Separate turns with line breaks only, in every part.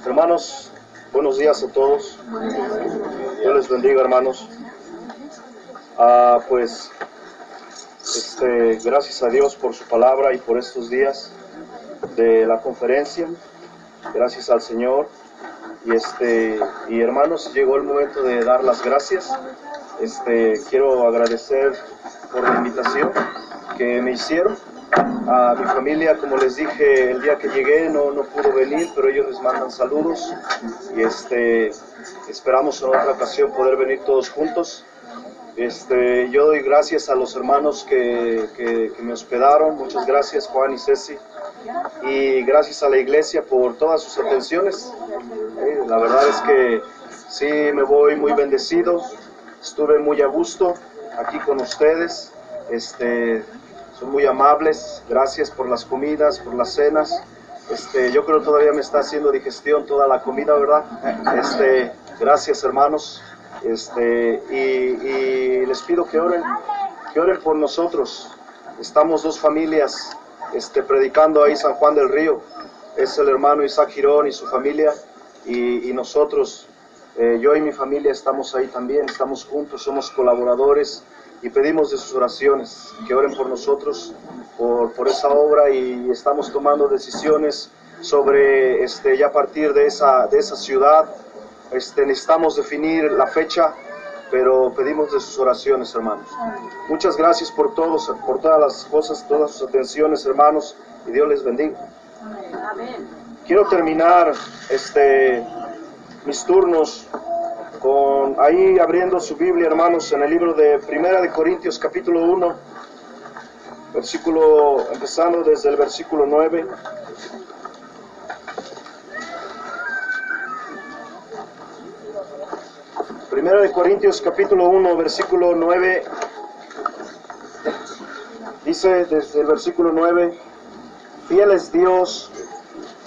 Hermanos, buenos días a todos. Dios les bendiga, hermanos. Gracias a Dios por su palabra y por estos días de la conferencia. Gracias al Señor. Y hermanos, llegó el momento de dar las gracias. Quiero agradecer por la invitación que me hicieron. A mi familia, como les dije, el día que llegué no pudo venir, pero ellos les mandan saludos y esperamos en otra ocasión poder venir todos juntos. Yo doy gracias a los hermanos que me hospedaron. Muchas gracias, Juan y Ceci, y gracias a la iglesia por todas sus atenciones. La verdad es que sí, me voy muy bendecido. Estuve muy a gusto aquí con ustedes. Son muy amables. Gracias por las comidas, por las cenas. Yo creo que todavía me está haciendo digestión toda la comida, ¿verdad? Gracias, hermanos. Y les pido que oren por nosotros. Estamos dos familias predicando ahí San Juan del Río. Es el hermano Isaac Girón y su familia, y nosotros, yo y mi familia, estamos ahí también. Estamos juntos, somos colaboradores, y pedimos de sus oraciones, que oren por nosotros, por esa obra, y estamos tomando decisiones sobre, ya a partir de esa ciudad. Necesitamos definir la fecha, pero pedimos de sus oraciones, hermanos. Muchas gracias por todas las cosas, todas sus atenciones, hermanos, y Dios les bendiga. Amén. Quiero terminar mis turnos con ahí abriendo su Biblia, hermanos, en el libro de Primera de Corintios, capítulo 1, empezando desde el versículo 9. Primera de Corintios, capítulo 1, versículo 9, dice desde el versículo 9: fiel es Dios,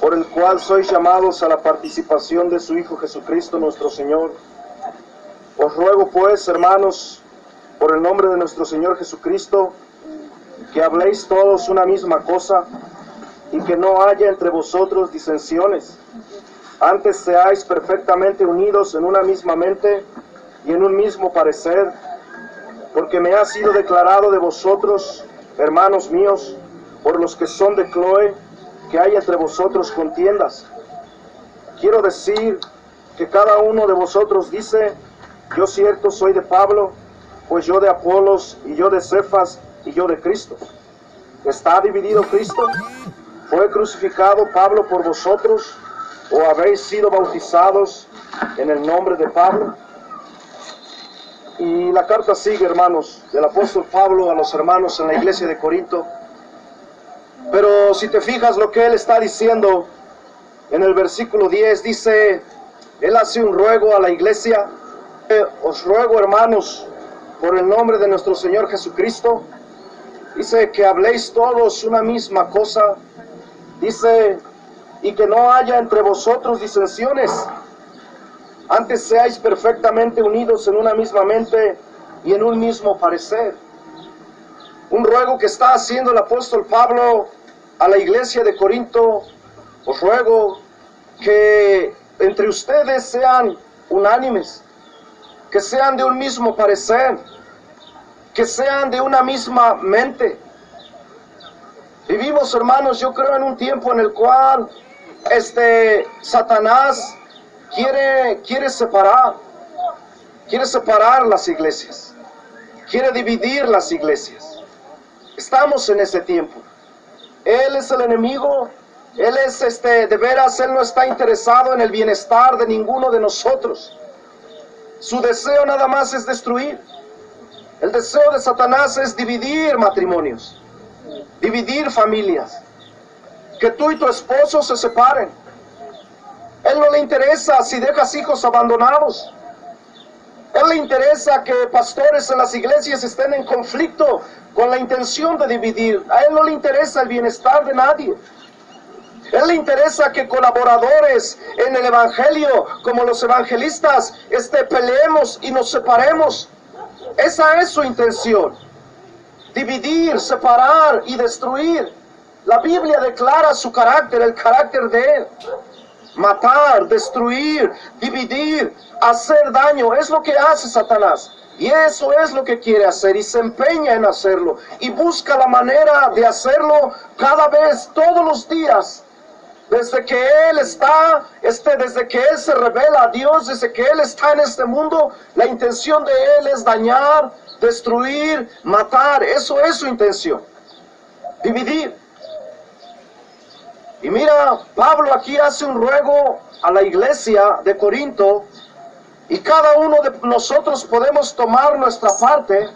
por el cual sois llamados a la participación de su Hijo Jesucristo nuestro Señor. Os ruego pues, hermanos, por el nombre de nuestro Señor Jesucristo, que habléis todos una misma cosa, y que no haya entre vosotros disensiones. Antes seáis perfectamente unidos en una misma mente y en un mismo parecer, porque me ha sido declarado de vosotros, hermanos míos, por los que son de Cloé, que hay entre vosotros contiendas. Quiero decir que cada uno de vosotros dice: yo cierto soy de Pablo, pues yo de Apolos, y yo de Cefas, y yo de Cristo. ¿Está dividido Cristo? ¿Fue crucificado Pablo por vosotros? ¿O habéis sido bautizados en el nombre de Pablo? Y la carta sigue, hermanos, del apóstol Pablo a los hermanos en la iglesia de Corinto. Pero si te fijas lo que él está diciendo en el versículo 10, dice, él hace un ruego a la iglesia: os ruego, hermanos, por el nombre de nuestro Señor Jesucristo, dice, que habléis todos una misma cosa, dice, y que no haya entre vosotros disensiones. Antes seáis perfectamente unidos en una misma mente y en un mismo parecer. Un ruego que está haciendo el apóstol Pablo a la iglesia de Corinto: os ruego que entre ustedes sean unánimes, que sean de un mismo parecer, que sean de una misma mente. Vivimos, hermanos, yo creo, en un tiempo en el cual Satanás quiere separar las iglesias, quiere dividir las iglesias. Estamos en ese tiempo. Él es el enemigo. Él es de veras, él no está interesado en el bienestar de ninguno de nosotros. Su deseo nada más es destruir. El deseo de Satanás es dividir matrimonios, dividir familias, que tú y tu esposo se separen. Él no le interesa si dejas hijos abandonados. Él le interesa que pastores en las iglesias estén en conflicto con la intención de dividir. A él no le interesa el bienestar de nadie. Él le interesa que colaboradores en el evangelio, como los evangelistas, peleemos y nos separemos. Esa es su intención: dividir, separar y destruir. La Biblia declara su carácter, el carácter de él. matar, destruir, dividir, hacer daño. Es lo que hace Satanás. Y eso es lo que quiere hacer y se empeña en hacerlo. Y busca la manera de hacerlo cada vez, todos los días. Desde que Él desde que Él se revela a Dios, desde que Él está en este mundo, la intención de Él es dañar, destruir, matar. Eso es su intención. Dividir. Y mira, Pablo aquí hace un ruego a la iglesia de Corinto, y cada uno de nosotros podemos tomar nuestra parte,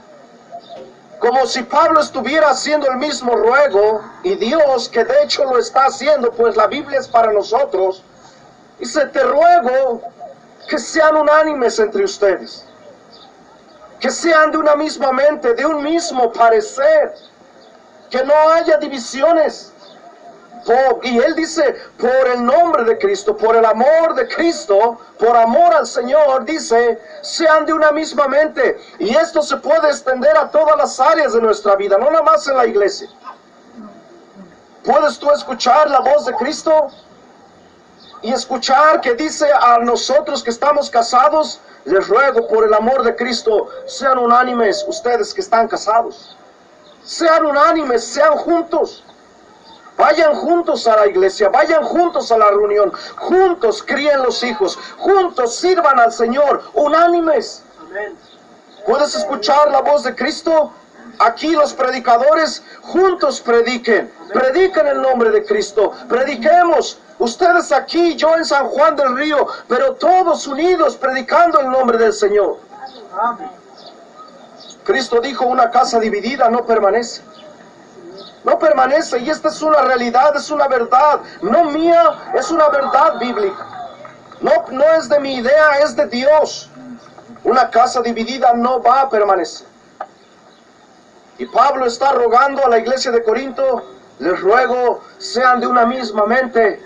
como si Pablo estuviera haciendo el mismo ruego, y Dios, que de hecho lo está haciendo, pues la Biblia es para nosotros, dice: te ruego que sean unánimes entre ustedes, que sean de una misma mente, de un mismo parecer, que no haya divisiones. Y él dice, por el nombre de Cristo, por el amor de Cristo, por amor al Señor, dice, sean de una misma mente. Y esto se puede extender a todas las áreas de nuestra vida, no nada más en la iglesia. ¿Puedes tú escuchar la voz de Cristo? Y escuchar que dice a nosotros que estamos casados: les ruego por el amor de Cristo, sean unánimes ustedes que están casados. Sean unánimes, sean juntos. Vayan juntos a la iglesia, vayan juntos a la reunión, juntos críen los hijos, juntos sirvan al Señor, unánimes. ¿Puedes escuchar la voz de Cristo? Aquí los predicadores juntos prediquen el nombre de Cristo, prediquemos. Ustedes aquí, yo en San Juan del Río, pero todos unidos predicando el nombre del Señor. Cristo dijo: una casa dividida no permanece. No permanece, y esta es una realidad, es una verdad, no mía, es una verdad bíblica. No es de mi idea, es de Dios. Una casa dividida no va a permanecer. Y Pablo está rogando a la iglesia de Corinto: les ruego, sean de una misma mente.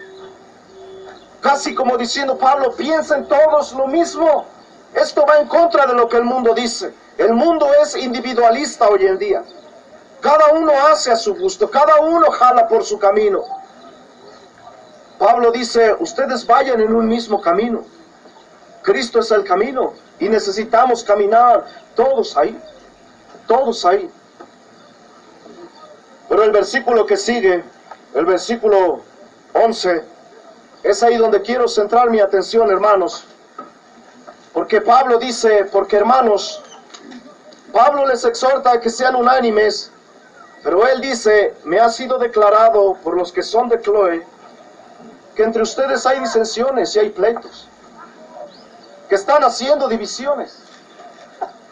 Casi como diciendo Pablo: piensen todos lo mismo. Esto va en contra de lo que el mundo dice. El mundo es individualista hoy en día. Cada uno hace a su gusto, cada uno jala por su camino. Pablo dice: ustedes vayan en un mismo camino. Cristo es el camino y necesitamos caminar todos ahí, todos ahí. Pero el versículo que sigue, el versículo 11, es ahí donde quiero centrar mi atención, hermanos. Porque Pablo dice: porque hermanos, Pablo les exhorta a que sean unánimes. Pero él dice: me ha sido declarado por los que son de Cloé, que entre ustedes hay disensiones y hay pleitos, que están haciendo divisiones.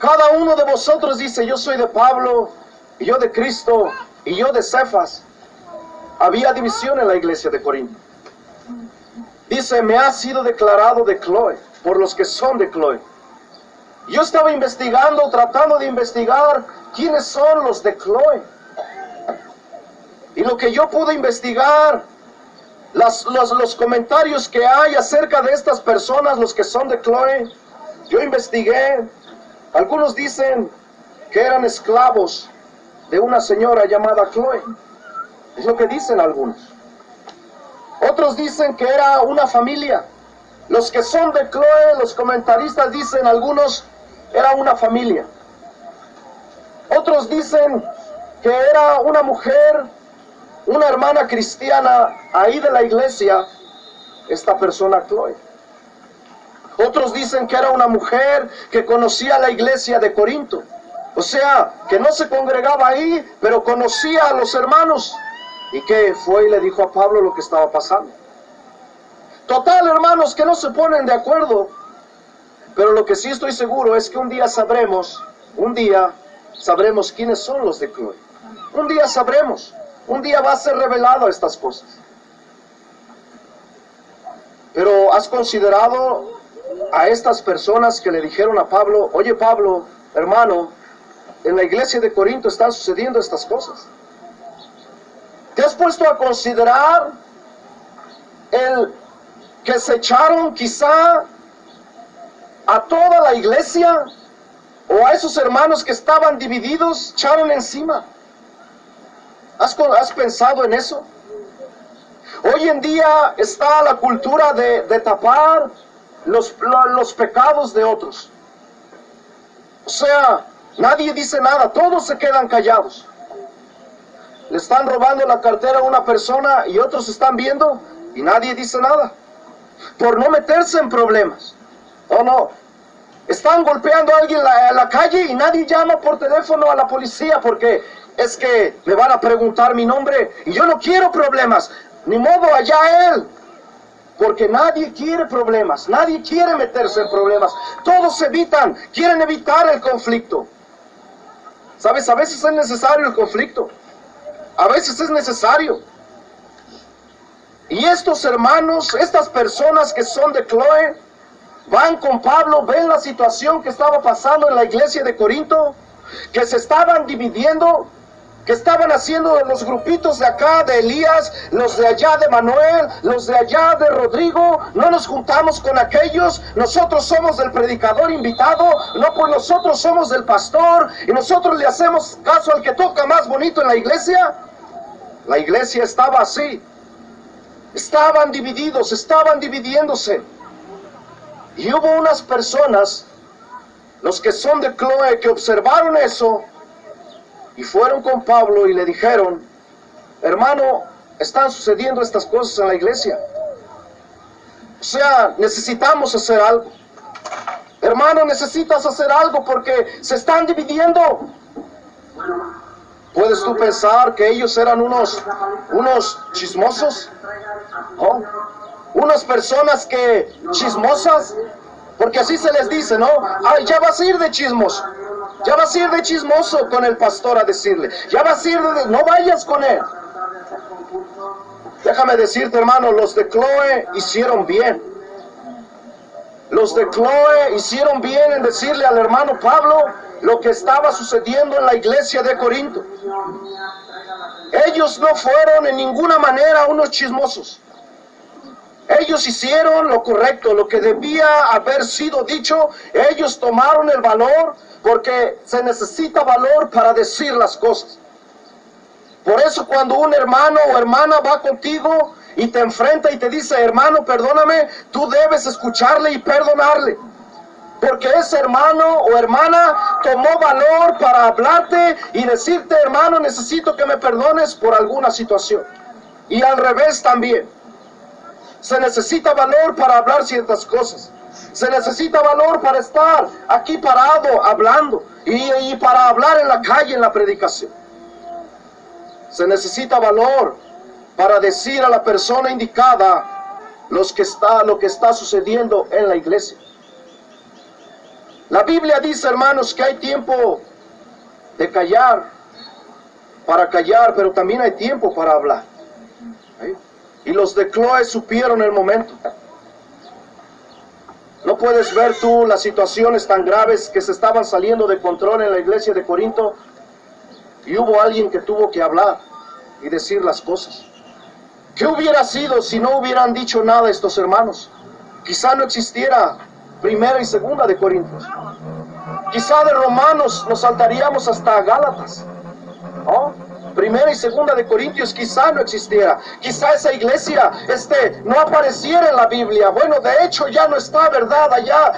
Cada uno de vosotros dice: yo soy de Pablo, y yo de Cristo, y yo de Cefas. Había división en la iglesia de Corinto. Dice: me ha sido declarado de Cloé, por los que son de Cloé. Yo estaba investigando, tratando de investigar quiénes son los de Cloé. Y lo que yo pude investigar, los comentarios que hay acerca de estas personas, los que son de Cloé, yo investigué. Algunos dicen que eran esclavos de una señora llamada Cloé. Es lo que dicen algunos. Otros dicen que era una familia. Los que son de Cloé, los comentaristas dicen, algunos, era una familia. Otros dicen que era una mujer, una hermana cristiana ahí de la iglesia, esta persona Cloé. Otros dicen que era una mujer que conocía la iglesia de Corinto. O sea, que no se congregaba ahí, pero conocía a los hermanos. Y que fue y le dijo a Pablo lo que estaba pasando. Total, hermanos, que no se ponen de acuerdo. Pero lo que sí estoy seguro es que un día sabremos quiénes son los de Cloé. Un día sabremos. Un día va a ser revelado estas cosas. Pero ¿has considerado a estas personas que le dijeron a Pablo: oye Pablo, hermano, en la iglesia de Corinto están sucediendo estas cosas? ¿Te has puesto a considerar el que se echaron quizá a toda la iglesia, o a esos hermanos que estaban divididos, echaron encima? ¿Has pensado en eso? Hoy en día está la cultura de tapar los pecados de otros. O sea, nadie dice nada, todos se quedan callados. Le están robando la cartera a una persona y otros están viendo y nadie dice nada. Por no meterse en problemas. Oh no. Están golpeando a alguien en la calle y nadie llama por teléfono a la policía porque es que me van a preguntar mi nombre y yo no quiero problemas. Ni modo, allá él. Porque nadie quiere problemas, nadie quiere meterse en problemas. Todos quieren evitar el conflicto. ¿Sabes? A veces es necesario el conflicto. A veces es necesario. Y estos hermanos, estas personas que son de Cloé, van con Pablo, ven la situación que estaba pasando en la iglesia de Corinto, que se estaban dividiendo, que estaban haciendo los grupitos de acá de Elías, los de allá de Manuel, los de allá de Rodrigo. No nos juntamos con aquellos, nosotros somos del predicador invitado, no, pues nosotros somos del pastor y nosotros le hacemos caso al que toca más bonito en la iglesia. La iglesia estaba así, estaban divididos, estaban dividiéndose. Y hubo unas personas, los que son de Cloé, que observaron eso y fueron con Pablo y le dijeron: hermano, están sucediendo estas cosas en la iglesia. O sea, necesitamos hacer algo. Hermano, necesitas hacer algo porque se están dividiendo. ¿Puedes tú pensar que ellos eran unos chismosos? ¿Oh? Unas personas que chismosas, porque así se les dice, ¿no? Ay, ya vas a ir de chismoso. Ya vas a ir de chismoso con el pastor a decirle. Ya vas a ir no vayas con él. Déjame decirte, hermano, los de Cloé hicieron bien. Los de Cloé hicieron bien en decirle al hermano Pablo lo que estaba sucediendo en la iglesia de Corinto. Ellos no fueron en ninguna manera unos chismosos. Ellos hicieron lo correcto, lo que debía haber sido dicho. Ellos tomaron el valor, porque se necesita valor para decir las cosas. Por eso cuando un hermano o hermana va contigo y te enfrenta y te dice: hermano, perdóname, tú debes escucharle y perdonarle. Porque ese hermano o hermana tomó valor para hablarte y decirte: hermano, necesito que me perdones por alguna situación. Y al revés también. Se necesita valor para hablar ciertas cosas. Se necesita valor para estar aquí parado hablando y para hablar en la calle, en la predicación. Se necesita valor para decir a la persona indicada lo que está sucediendo en la iglesia. La Biblia dice, hermanos, que hay tiempo de callar, para callar, pero también hay tiempo para hablar. ¿Sí? Y los de Cloé supieron el momento. No puedes ver tú las situaciones tan graves que se estaban saliendo de control en la iglesia de Corinto. Y hubo alguien que tuvo que hablar y decir las cosas. ¿Qué hubiera sido si no hubieran dicho nada estos hermanos? Quizá no existiera Primera y Segunda de Corintios. Quizá de Romanos nos saltaríamos hasta Gálatas. ¿Oh? Primera y Segunda de Corintios quizá no existiera. Quizá esa iglesia no apareciera en la Biblia. Bueno, de hecho ya no está, ¿verdad? Allá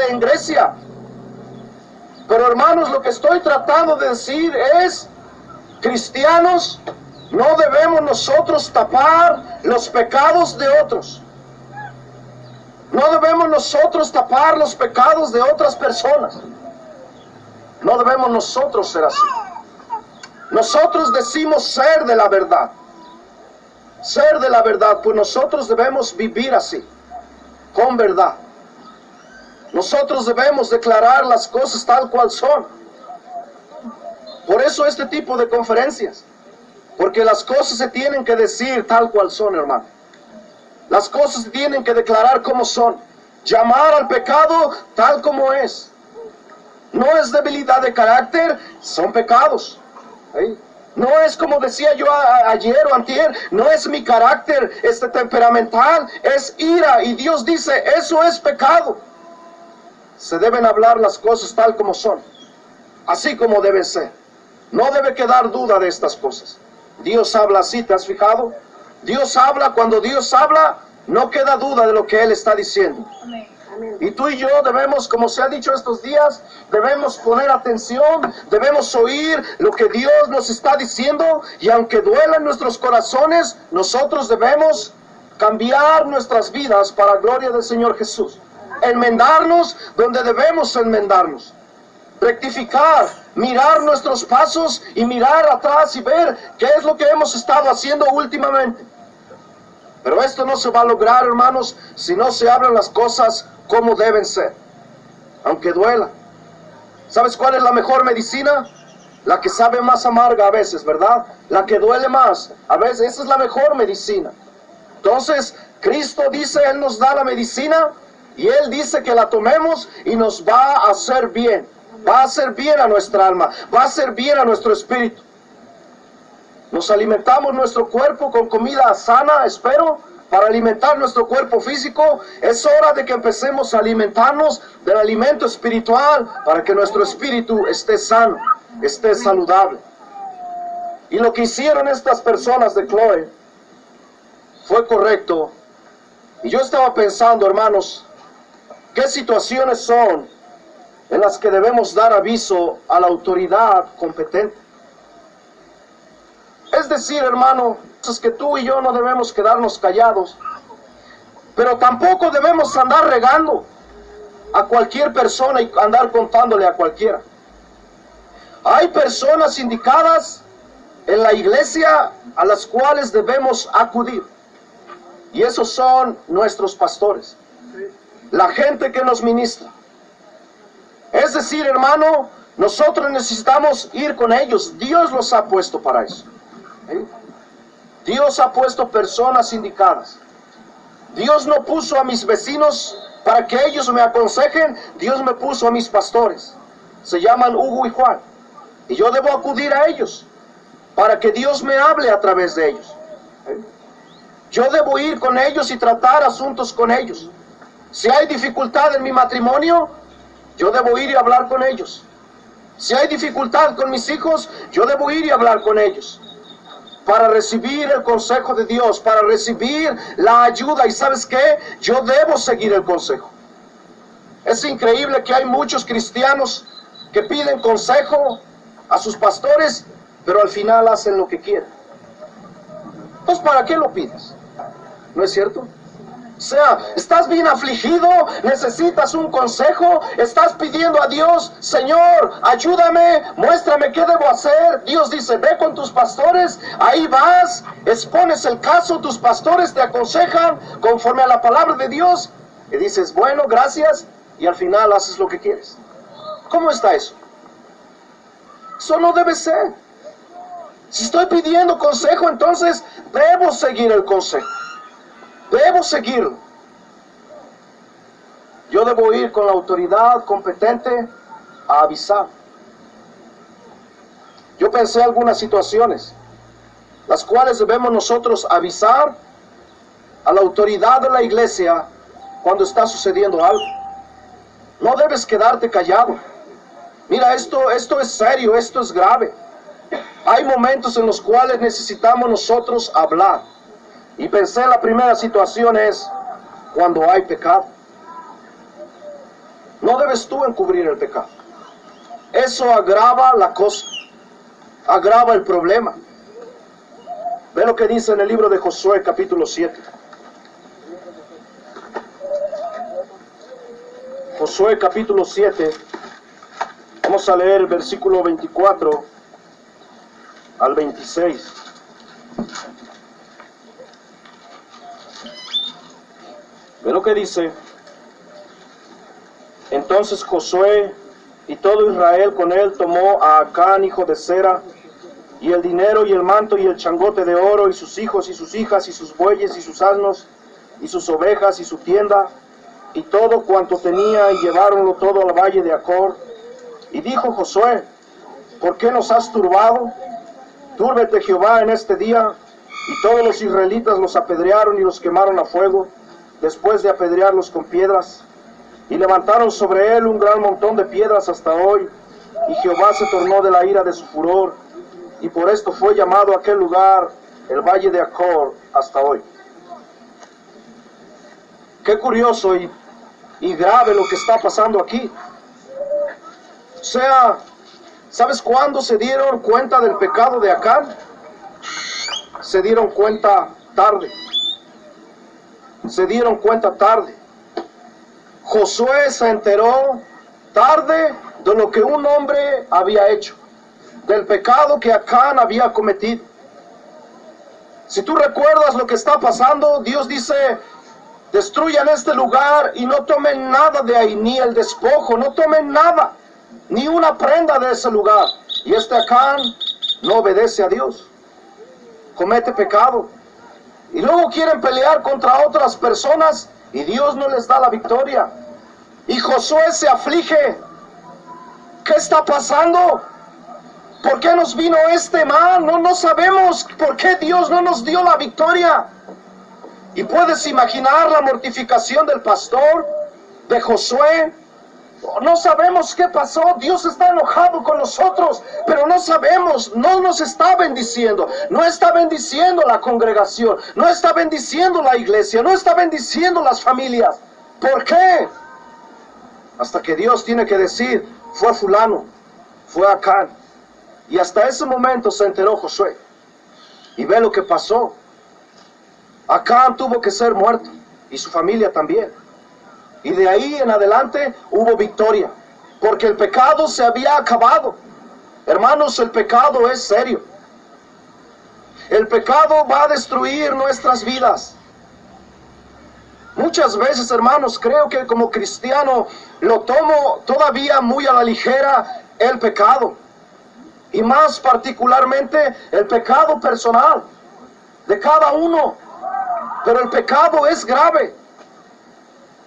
en Grecia. Pero hermanos, lo que estoy tratando de decir es: cristianos, no debemos nosotros tapar los pecados de otros. No debemos nosotros tapar los pecados de otras personas. No debemos nosotros ser así. Nosotros decimos ser de la verdad. Ser de la verdad, pues nosotros debemos vivir así, con verdad. Nosotros debemos declarar las cosas tal cual son. Por eso este tipo de conferencias, porque las cosas se tienen que decir tal cual son, hermano. Las cosas se tienen que declarar como son. Llamar al pecado tal como es. No es debilidad de carácter, son pecados. ¿Sí? No es como decía yo ayer o antier, no es mi carácter temperamental, es ira. Y Dios dice, eso es pecado. Se deben hablar las cosas tal como son, así como deben ser. No debe quedar duda de estas cosas. Dios habla así, ¿te has fijado? Dios habla, cuando Dios habla, no queda duda de lo que Él está diciendo. Y tú y yo debemos, como se ha dicho estos días, debemos poner atención, debemos oír lo que Dios nos está diciendo, y aunque duela en nuestros corazones, nosotros debemos cambiar nuestras vidas para la gloria del Señor Jesús. Enmendarnos donde debemos enmendarnos. Rectificar, mirar nuestros pasos y mirar atrás y ver qué es lo que hemos estado haciendo últimamente. Pero esto no se va a lograr, hermanos, si no se hablan las cosas como deben ser, aunque duela. ¿Sabes cuál es la mejor medicina? La que sabe más amarga a veces, ¿verdad? La que duele más, a veces, esa es la mejor medicina. Entonces, Cristo dice, Él nos da la medicina, y Él dice que la tomemos y nos va a hacer bien. Va a hacer bien a nuestra alma, va a hacer bien a nuestro espíritu. Nos alimentamos nuestro cuerpo con comida sana, espero, para alimentar nuestro cuerpo físico. Es hora de que empecemos a alimentarnos del alimento espiritual para que nuestro espíritu esté sano, esté saludable. Y lo que hicieron estas personas de Cloé fue correcto. Y yo estaba pensando, hermanos, ¿qué situaciones son en las que debemos dar aviso a la autoridad competente? Es decir, hermano, es que tú y yo no debemos quedarnos callados, pero tampoco debemos andar regando a cualquier persona y andar contándole a cualquiera. Hay personas indicadas en la iglesia a las cuales debemos acudir, y esos son nuestros pastores, la gente que nos ministra. Es decir, hermano, nosotros necesitamos ir con ellos. Dios los ha puesto para eso. Dios ha puesto personas indicadas. Dios no puso a mis vecinos para que ellos me aconsejen. Dios me puso a mis pastores. Se llaman Hugo y Juan. Y yo debo acudir a ellos para que Dios me hable a través de ellos. Yo debo ir con ellos y tratar asuntos con ellos. Si hay dificultad en mi matrimonio, yo debo ir y hablar con ellos. Si hay dificultad con mis hijos, yo debo ir y hablar con ellos, para recibir el consejo de Dios, para recibir la ayuda. ¿Y sabes qué? Yo debo seguir el consejo. Es increíble que hay muchos cristianos que piden consejo a sus pastores, pero al final hacen lo que quieren. Entonces, ¿para qué lo pides? ¿No es cierto? O sea, estás bien afligido, necesitas un consejo, estás pidiendo a Dios, Señor, ayúdame, muéstrame qué debo hacer. Dios dice, ve con tus pastores, ahí vas, expones el caso, tus pastores te aconsejan conforme a la palabra de Dios, y dices, bueno, gracias, y al final haces lo que quieres. ¿Cómo está eso? Eso no debe ser. Si estoy pidiendo consejo, entonces debo seguir el consejo. Debo seguirlo. Yo debo ir con la autoridad competente a avisar. Yo pensé algunas situaciones, las cuales debemos nosotros avisar a la autoridad de la iglesia cuando está sucediendo algo. No debes quedarte callado. Mira, esto es serio, esto es grave. Hay momentos en los cuales necesitamos nosotros hablar. Y pensé, la primera situación es cuando hay pecado. No debes tú encubrir el pecado. Eso agrava la cosa, agrava el problema. Ve lo que dice en el libro de Josué, capítulo 7. Josué, capítulo 7. Vamos a leer el versículo 24 al 26. Ve lo que dice. Entonces Josué y todo Israel con él tomó a Acán, hijo de Zera, y el dinero y el manto y el changote de oro, y sus hijos y sus hijas, y sus bueyes y sus asnos, y sus ovejas y su tienda, y todo cuanto tenía, y lleváronlo todo al valle de Acor. Y dijo Josué, ¿por qué nos has turbado? Túrbete Jehová en este día. Y todos los israelitas los apedrearon y los quemaron a fuego, después de apedrearlos con piedras, y levantaron sobre él un gran montón de piedras hasta hoy, y Jehová se tornó de la ira de su furor, y por esto fue llamado aquel lugar el valle de Acor hasta hoy. Qué curioso y grave lo que está pasando aquí. O sea, ¿sabes cuándo se dieron cuenta del pecado de Acán? Se dieron cuenta tarde. Se dieron cuenta tarde. Josué se enteró tarde de lo que un hombre había hecho, del pecado que Acán había cometido. Si tú recuerdas lo que está pasando, Dios dice: destruyan este lugar y no tomen nada de ahí, ni el despojo, no tomen nada, ni una prenda de ese lugar. Y este Acán no obedece a Dios, comete pecado. Y luego quieren pelear contra otras personas y Dios no les da la victoria. Y Josué se aflige. ¿Qué está pasando? ¿Por qué nos vino este mal? No sabemos por qué Dios no nos dio la victoria. Y puedes imaginar la mortificación del pastor, de Josué. No sabemos qué pasó. Dios está enojado con nosotros, pero no sabemos. No nos está bendiciendo. No está bendiciendo la congregación. No está bendiciendo la iglesia. No está bendiciendo las familias. ¿Por qué? Hasta que Dios tiene que decir: fue fulano, fue Acán. Y hasta ese momento se enteró Josué. Y ve lo que pasó. Acán tuvo que ser muerto, y su familia también. Y de ahí en adelante hubo victoria, porque el pecado se había acabado. Hermanos, el pecado es serio. El pecado va a destruir nuestras vidas. Muchas veces, hermanos, creo que como cristiano lo tomo todavía muy a la ligera el pecado. Y más particularmente el pecado personal de cada uno. Pero el pecado es grave.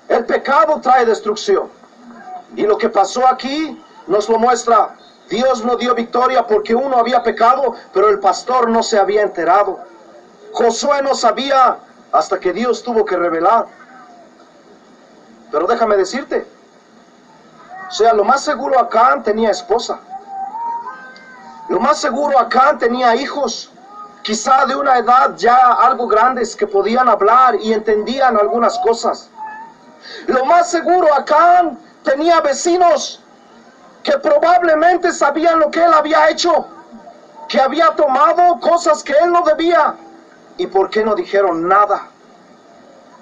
El pecado trae destrucción. Y lo que pasó aquí nos lo muestra. Dios no dio victoria porque uno había pecado, pero el pastor no se había enterado. Josué no sabía hasta que Dios tuvo que revelar. Pero déjame decirte, o sea, lo más seguro Acán tenía esposa. Lo más seguro Acán tenía hijos, quizá de una edad ya algo grandes, que podían hablar y entendían algunas cosas. Lo más seguro Acán tenía vecinos que probablemente sabían lo que él había hecho, que había tomado cosas que él no debía. ¿Y por qué no dijeron nada?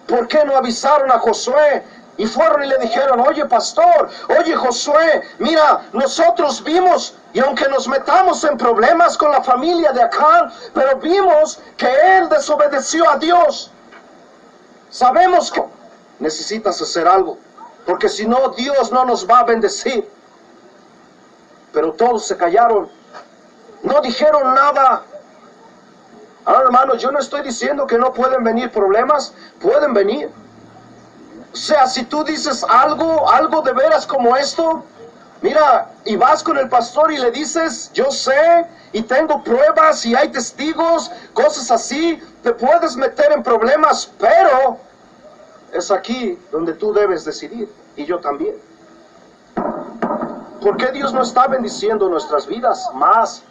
¿Por qué no avisaron a Josué? Y fueron y le dijeron: oye pastor, oye Josué, mira, nosotros vimos, y aunque nos metamos en problemas con la familia de Acán, pero vimos que él desobedeció a Dios. Sabemos que necesitas hacer algo, porque si no, Dios no nos va a bendecir. Pero todos se callaron, no dijeron nada. Ahora, hermanos, yo no estoy diciendo que no pueden venir problemas, pueden venir. O sea, si tú dices algo de veras como esto, mira, y vas con el pastor y le dices: yo sé, y tengo pruebas, y hay testigos, cosas así, te puedes meter en problemas, pero es aquí donde tú debes decidir, y yo también. ¿Por qué Dios no está bendiciendo nuestras vidas más?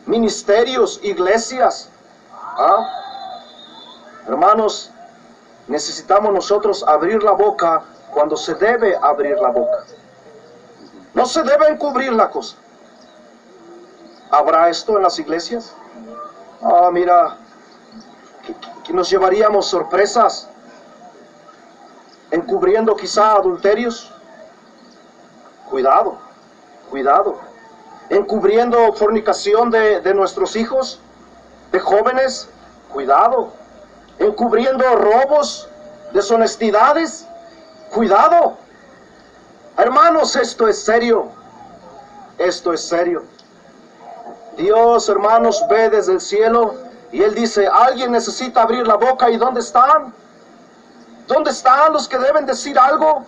Ministerios, iglesias. Hermanos, necesitamos nosotros abrir la boca cuando se debe abrir la boca. No se debe encubrir la cosa. ¿Habrá esto en las iglesias? Mira, que nos llevaríamos sorpresas encubriendo quizá adulterios. Cuidado, cuidado. Encubriendo fornicación de nuestros hijos, de jóvenes. Cuidado. Encubriendo robos, deshonestidades. Cuidado. Hermanos, esto es serio. Esto es serio. Dios, hermanos, ve desde el cielo y Él dice: alguien necesita abrir la boca. ¿Y dónde están? ¿Dónde están los que deben decir algo?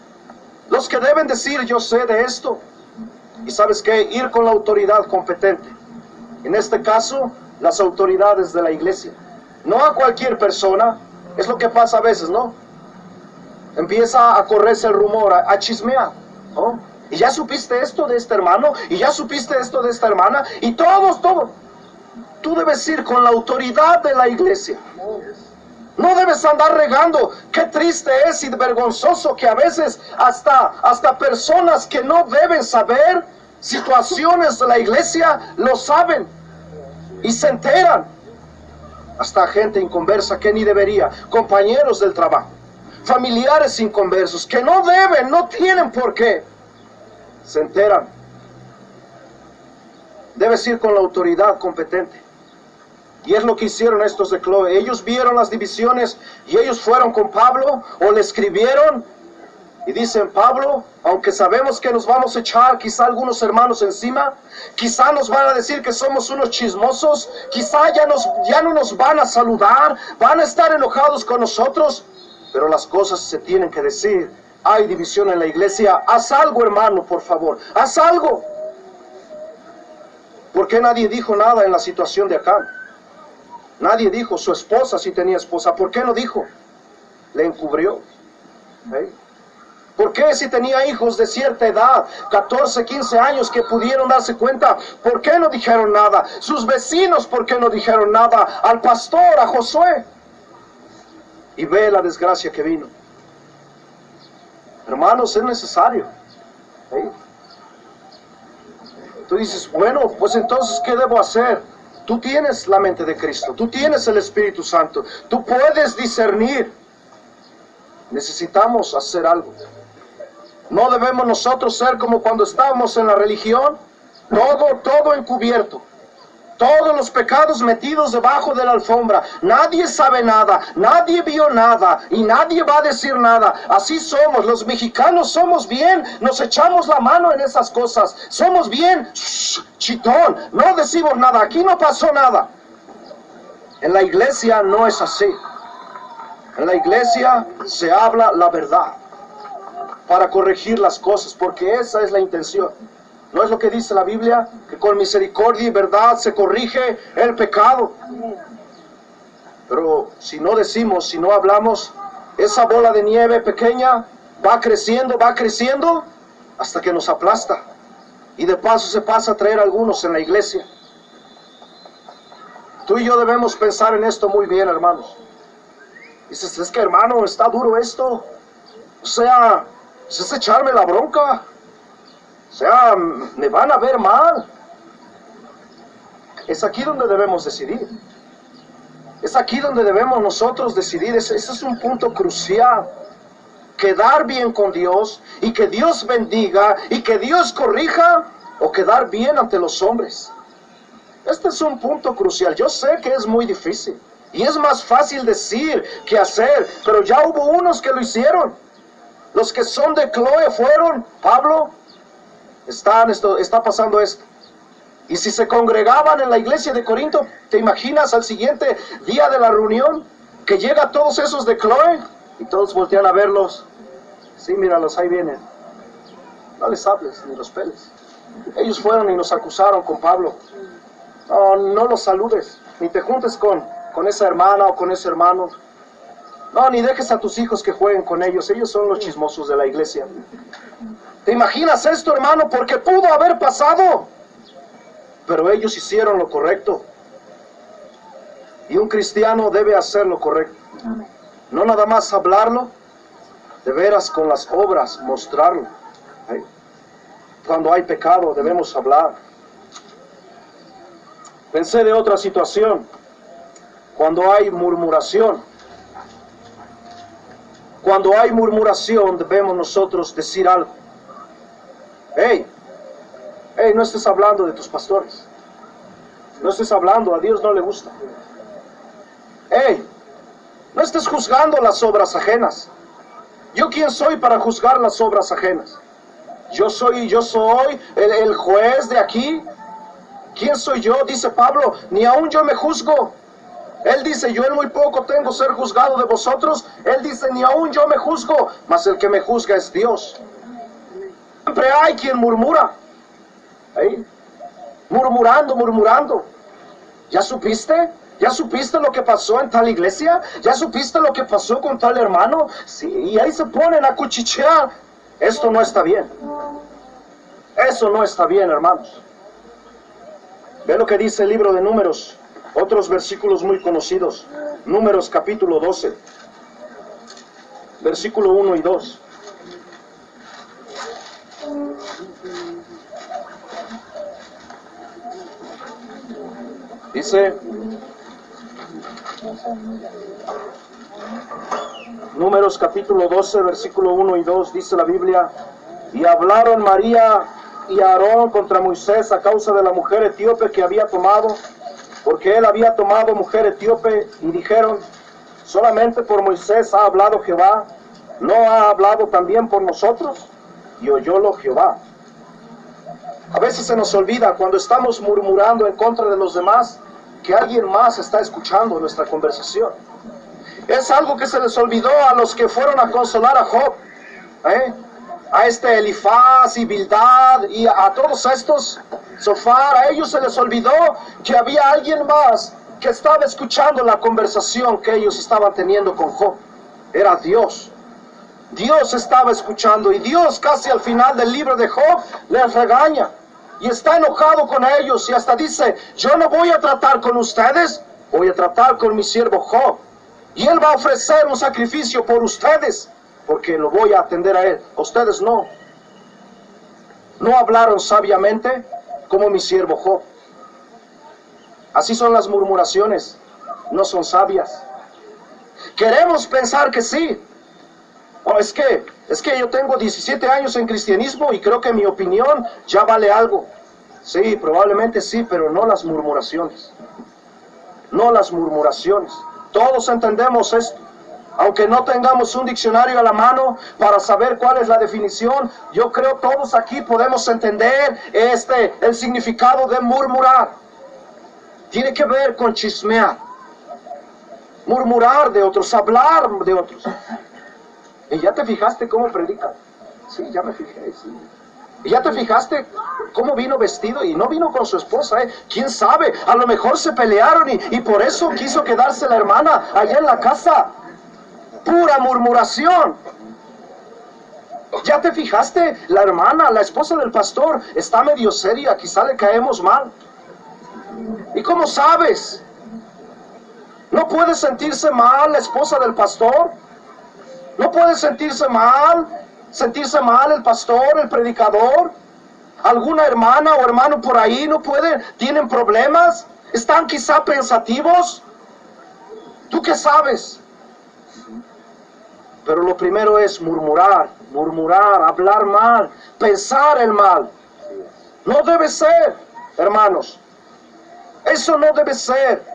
Los que deben decir: yo sé de esto. Y ¿sabes qué? Ir con la autoridad competente. En este caso, las autoridades de la iglesia. No a cualquier persona. Es lo que pasa a veces, ¿no? Empieza a correrse el rumor, a chismear, ¿no? Y ya supiste esto de este hermano, y ya supiste esto de esta hermana, y todos tú debes ir con la autoridad de la iglesia. No debes andar regando. Qué triste es y vergonzoso que a veces hasta personas que no deben saber situaciones de la iglesia lo saben y se enteran. Hasta gente inconversa que ni debería, compañeros del trabajo, familiares inconversos que no deben, no tienen por qué, se enteran. Debes ir con la autoridad competente. Y es lo que hicieron estos de Cloe. Ellos vieron las divisiones y ellos fueron con Pablo o le escribieron y dicen: Pablo, aunque sabemos que nos vamos a echar quizá algunos hermanos encima, quizá nos van a decir que somos unos chismosos, quizá ya no nos van a saludar, van a estar enojados con nosotros, pero las cosas se tienen que decir. Hay división en la iglesia. Haz algo, hermano, por favor, haz algo. ¿Por qué nadie dijo nada en la situación de Acán? Nadie dijo. Su esposa, si tenía esposa, ¿por qué no dijo? Le encubrió. ¿Por qué, si tenía hijos de cierta edad, 14, 15 años, que pudieron darse cuenta, por qué no dijeron nada? Sus vecinos, ¿por qué no dijeron nada? Al pastor, a Josué. Y ve la desgracia que vino. Hermanos, es necesario. Tú dices: bueno, pues entonces, ¿qué debo hacer? Tú tienes la mente de Cristo, tú tienes el Espíritu Santo, tú puedes discernir. Necesitamos hacer algo. No debemos nosotros ser como cuando estábamos en la religión, todo encubierto, todos los pecados metidos debajo de la alfombra. Nadie sabe nada, nadie vio nada y nadie va a decir nada. Así somos, los mexicanos somos bien, nos echamos la mano en esas cosas. Somos bien chitón, no decimos nada, aquí no pasó nada. En la iglesia no es así. En la iglesia se habla la verdad para corregir las cosas, porque esa es la intención. ¿No es lo que dice la Biblia? Que con misericordia y verdad se corrige el pecado. Pero si no decimos, si no hablamos, esa bola de nieve pequeña va creciendo hasta que nos aplasta. Y de paso se pasa a traer algunos en la iglesia. Tú y yo debemos pensar en esto muy bien, hermanos. Dices: es que, hermano, está duro esto. O sea, es echarme la bronca. O sea, me van a ver mal. Es aquí donde debemos decidir. Es aquí donde debemos nosotros decidir. Ese es un punto crucial. Quedar bien con Dios y que Dios bendiga y que Dios corrija, o quedar bien ante los hombres. Este es un punto crucial. Yo sé que es muy difícil y es más fácil decir que hacer, pero ya hubo unos que lo hicieron. Los que son de Cloe fueron: Pablo, está pasando esto. Y si se congregaban en la iglesia de Corinto, ¿te imaginas al siguiente día de la reunión que llega todos esos de Cloe y todos voltean a verlos? Sí, míralos, ahí vienen. No les hables ni los peles. Ellos fueron y nos acusaron con Pablo. No los saludes, ni te juntes con esa hermana o con ese hermano. No, ni dejes a tus hijos que jueguen con ellos. Ellos son los chismosos de la iglesia. ¿Te imaginas esto, hermano? Porque pudo haber pasado, pero ellos hicieron lo correcto. Y un cristiano debe hacer lo correcto. No nada más hablarlo, de veras con las obras mostrarlo. Cuando hay pecado debemos hablar. Pensé de otra situación. Cuando hay murmuración. Cuando hay murmuración debemos nosotros decir algo. Hey, no estés hablando de tus pastores. No estés hablando, a Dios no le gusta. Hey, no estés juzgando las obras ajenas. ¿Yo quién soy para juzgar las obras ajenas? Yo soy el juez de aquí. ¿Quién soy yo? Dice Pablo, ni aún yo me juzgo. Él dice: yo en muy poco tengo ser juzgado de vosotros. Él dice: ni aún yo me juzgo, mas el que me juzga es Dios. Siempre hay quien murmura. Murmurando. ¿Ya supiste? ¿Ya supiste lo que pasó en tal iglesia? ¿Ya supiste lo que pasó con tal hermano? Sí, y ahí se ponen a cuchichear. Esto no está bien. Eso no está bien, hermanos. Ve lo que dice el libro de Números, Otros versículos muy conocidos. Números capítulo 12, versículo 1 y 2. Dice, Números capítulo 12, versículo 1 y 2, dice la Biblia, y hablaron María y Aarón contra Moisés a causa de la mujer etíope que había tomado, porque él había tomado mujer etíope, y dijeron, solamente por Moisés ha hablado Jehová, ¿no ha hablado también por nosotros? Y oyólo Jehová. A veces se nos olvida cuando estamos murmurando en contra de los demás, que alguien más está escuchando nuestra conversación. Es algo que se les olvidó a los que fueron a consolar a Job, a este Elifaz y Bildad y a todos estos, Zofar. A ellos se les olvidó que había alguien más que estaba escuchando la conversación que ellos estaban teniendo con Job. Era Dios. Dios estaba escuchando, y Dios casi al final del libro de Job les regaña y está enojado con ellos, y hasta dice, yo no voy a tratar con ustedes, voy a tratar con mi siervo Job, y él va a ofrecer un sacrificio por ustedes, porque lo voy a atender a él. A ustedes no hablaron sabiamente como mi siervo Job. Así son las murmuraciones, no son sabias. Queremos pensar que sí. Oh, es que yo tengo 17 años en cristianismo y creo que mi opinión ya vale algo. Sí, probablemente sí, pero no las murmuraciones. No las murmuraciones. Todos entendemos esto. Aunque no tengamos un diccionario a la mano para saber cuál es la definición, yo creo todos aquí podemos entender el significado de murmurar. Tiene que ver con chismear. Murmurar de otros, hablar de otros. ¿Y ya te fijaste cómo predica? Sí, ya me fijé, sí. ¿Y ya te fijaste cómo vino vestido? Y no vino con su esposa, ¿Quién sabe? A lo mejor se pelearon y por eso quiso quedarse la hermana allá en la casa. Pura murmuración. ¿Ya te fijaste? La hermana, la esposa del pastor, está medio seria, quizá le caemos mal. ¿Y cómo sabes? ¿No puede sentirse mal la esposa del pastor? ¿No puede sentirse mal el pastor, el predicador? ¿Alguna hermana o hermano por ahí no puede? ¿Tienen problemas? ¿Están quizá pensativos? ¿Tú qué sabes? Pero lo primero es murmurar, hablar mal, pensar el mal. No debe ser, hermanos. Eso no debe ser.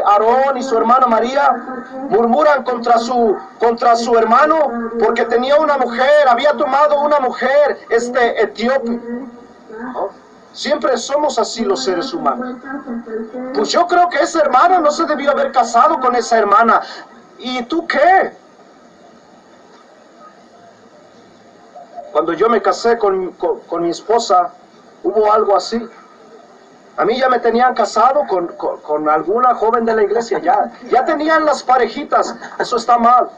Aarón y su hermana María murmuran contra su hermano porque tenía una mujer, había tomado una mujer etíope. ¿No? Siempre somos así los seres humanos. Pues yo creo que esa hermana no se debió haber casado con esa hermana. ¿Y tú qué? Cuando yo me casé con mi esposa, hubo algo así. A mí ya me tenían casado con alguna joven de la iglesia, ya tenían las parejitas. Eso está mal.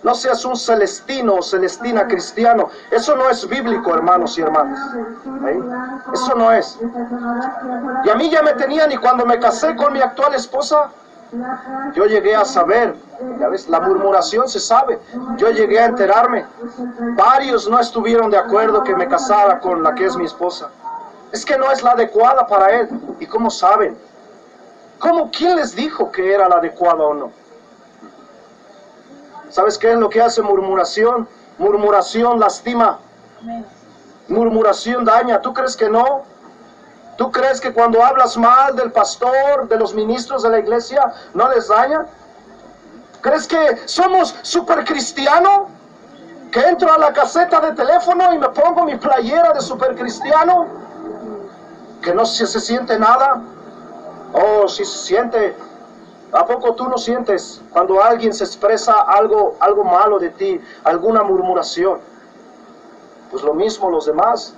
No seas un celestino o celestina cristiano. Eso no es bíblico, hermanos y hermanas. Eso no es. Y a mí ya me tenían, y cuando me casé con mi actual esposa, yo llegué a saber, ya ves, la murmuración se sabe. Yo llegué a enterarme. Varios no estuvieron de acuerdo que me casara con la que es mi esposa. Es que no es la adecuada para él. ¿Y cómo saben? ¿Quién les dijo que era la adecuada o no? ¿Sabes qué es lo que hace murmuración? Murmuración lastima. Murmuración daña. ¿Tú crees que no? ¿Tú crees que cuando hablas mal del pastor, de los ministros de la iglesia, no les daña? ¿Crees que somos super cristiano? ¿Que entro a la caseta de teléfono y me pongo mi playera de super cristiano? ¿Que no se siente nada? Oh, sí se siente. ¿A poco tú no sientes cuando alguien se expresa algo malo de ti, alguna murmuración? Pues lo mismo los demás.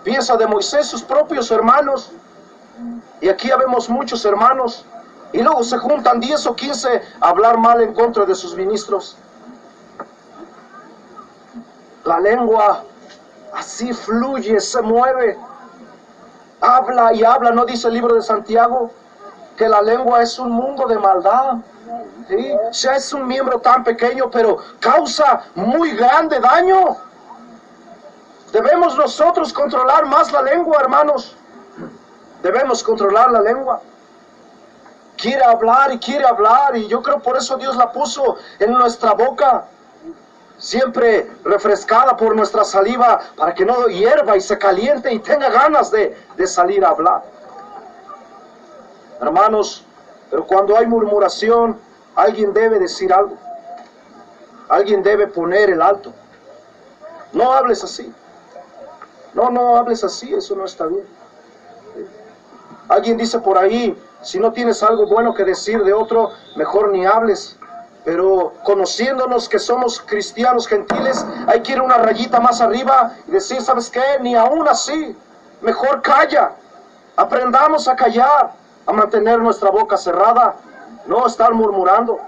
Piensa de Moisés, sus propios hermanos. Y aquí ya vemos muchos hermanos. Y luego se juntan 10 o 15 a hablar mal en contra de sus ministros. La lengua así fluye, se mueve. Habla y habla, ¿no dice el libro de Santiago? Que la lengua es un mundo de maldad. ¿Sí? O sea, es un miembro tan pequeño, pero causa muy grande daño. Debemos nosotros controlar más la lengua, hermanos. Debemos controlar la lengua. Quiere hablar y yo creo por eso Dios la puso en nuestra boca, siempre refrescada por nuestra saliva, para que no hierva y se caliente y tenga ganas de salir a hablar. Hermanos, pero cuando hay murmuración, alguien debe decir algo. Alguien debe poner el alto. No hables así. No hables así, eso no está bien. Alguien dice por ahí, si no tienes algo bueno que decir de otro, mejor ni hables. Pero conociéndonos que somos cristianos gentiles, hay que ir una rayita más arriba y decir, ¿sabes qué? Ni aún así, mejor calla. Aprendamos a callar, a mantener nuestra boca cerrada, no estar murmurando.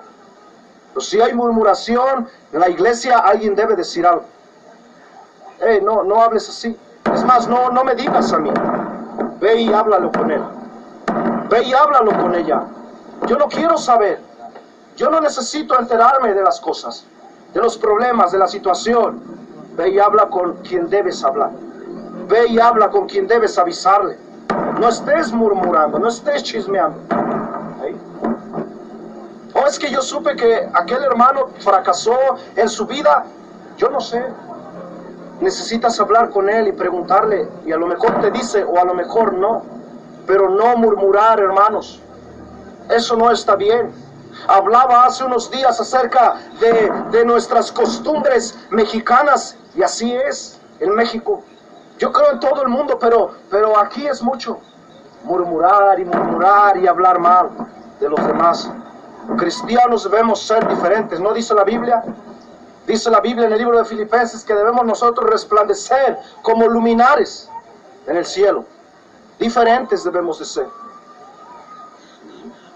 Pero si hay murmuración en la iglesia, alguien debe decir algo. No hables así. Es más, no me digas a mí. Ve y háblalo con él. Ve y háblalo con ella. Yo no quiero saber. Yo no necesito enterarme de las cosas, de los problemas, de la situación. Ve y habla con quien debes hablar. Ve y habla con quien debes avisarle. No estés murmurando, no estés chismeando. ¿Sí? O es que yo supe que aquel hermano fracasó en su vida. Yo no sé. Necesitas hablar con él y preguntarle, y a lo mejor te dice, o a lo mejor no. Pero no murmurar, hermanos. Eso no está bien. Hablaba hace unos días acerca de nuestras costumbres mexicanas, y así es en México. Yo creo en todo el mundo, pero aquí es mucho murmurar y hablar mal de los demás. Cristianos debemos ser diferentes, ¿no dice la Biblia? Dice la Biblia en el libro de Filipenses que debemos nosotros resplandecer como luminares en el cielo. Diferentes debemos de ser.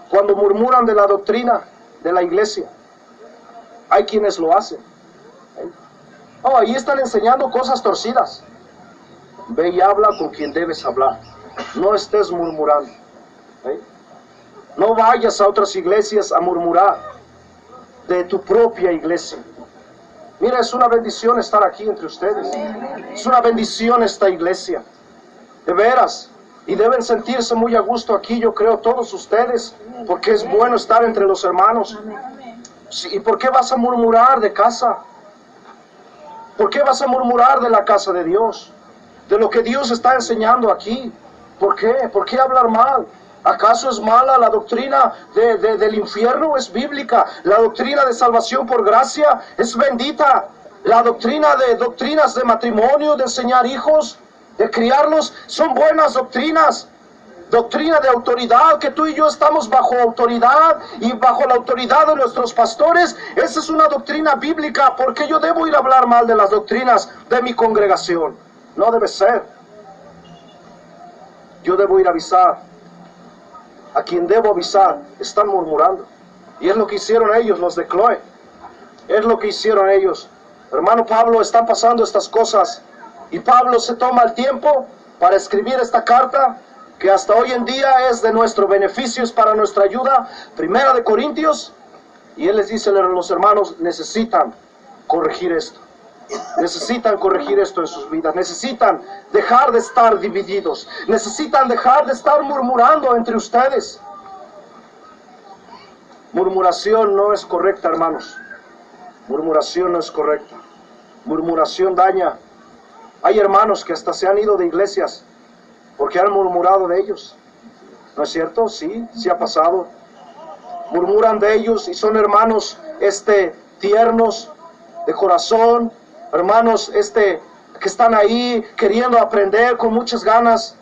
Cuando murmuran de la doctrina de la iglesia, hay quienes lo hacen. Ahí están enseñando cosas torcidas. Ve y habla con quien debes hablar. No estés murmurando. No vayas a otras iglesias a murmurar de tu propia iglesia. Mira, es una bendición estar aquí entre ustedes. Es una bendición esta iglesia. De veras. Y deben sentirse muy a gusto aquí, yo creo, todos ustedes, porque es bueno estar entre los hermanos. ¿Y por qué vas a murmurar de casa? ¿Por qué vas a murmurar de la casa de Dios? De lo que Dios está enseñando aquí. ¿Por qué? ¿Por qué hablar mal? ¿Acaso es mala la doctrina del infierno? Es bíblica. La doctrina de salvación por gracia es bendita. La doctrinas de matrimonio, de enseñar hijos, de criarlos, son buenas doctrinas. Doctrina de autoridad, que tú y yo estamos bajo autoridad y bajo la autoridad de nuestros pastores. Esa es una doctrina bíblica. ¿Por qué yo debo ir a hablar mal de las doctrinas de mi congregación? No debe ser. Yo debo ir a avisar. A quien debo avisar, están murmurando. Y es lo que hicieron ellos, los de Chloe. Es lo que hicieron ellos. Hermano Pablo, están pasando estas cosas. Y Pablo se toma el tiempo para escribir esta carta, que hasta hoy en día es de nuestro beneficio, es para nuestra ayuda. Primera de Corintios. Y él les dice a los hermanos, necesitan corregir esto. Necesitan corregir esto en sus vidas. Necesitan dejar de estar divididos. Necesitan dejar de estar murmurando entre ustedes. Murmuración no es correcta, hermanos. Murmuración no es correcta. Murmuración daña. Hay hermanos que hasta se han ido de iglesias porque han murmurado de ellos. ¿No es cierto? Sí, sí ha pasado. Murmuran de ellos y son hermanos tiernos de corazón, hermanos que están ahí queriendo aprender con muchas ganas,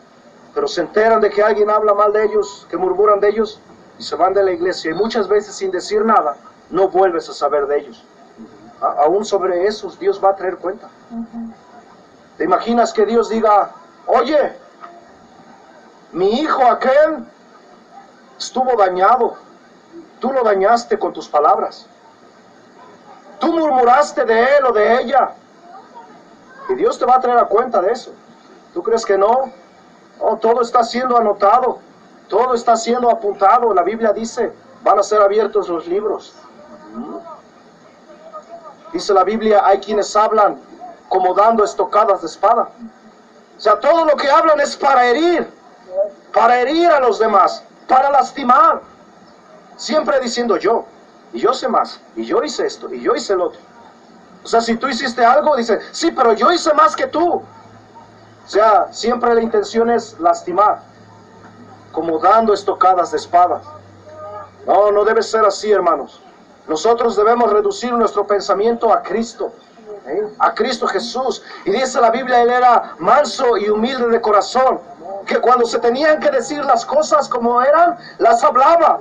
pero se enteran de que alguien habla mal de ellos, que murmuran de ellos, y se van de la iglesia, y muchas veces sin decir nada no vuelves a saber de ellos. Aún sobre esos Dios va a traer cuenta. ¿Te imaginas que Dios diga, oye, mi hijo aquel estuvo dañado, tú lo dañaste con tus palabras, tú murmuraste de él o de ella, y Dios te va a traer a cuenta de eso? ¿Tú crees que no? Oh, todo está siendo anotado, todo está siendo apuntado. La Biblia dice, van a ser abiertos los libros. Dice la Biblia, hay quienes hablan como dando estocadas de espada. O sea, todo lo que hablan es para herir a los demás, para lastimar. Siempre diciendo yo, y yo sé más, y yo hice esto, y yo hice lo otro. O sea, si tú hiciste algo, dice, sí, pero yo hice más que tú. O sea, siempre la intención es lastimar, como dando estocadas de espada. No, no debe ser así, hermanos. Nosotros debemos reducir nuestro pensamiento a Cristo, a Cristo Jesús. Y dice la Biblia, Él era manso y humilde de corazón, que cuando se tenían que decir las cosas como eran, las hablaba.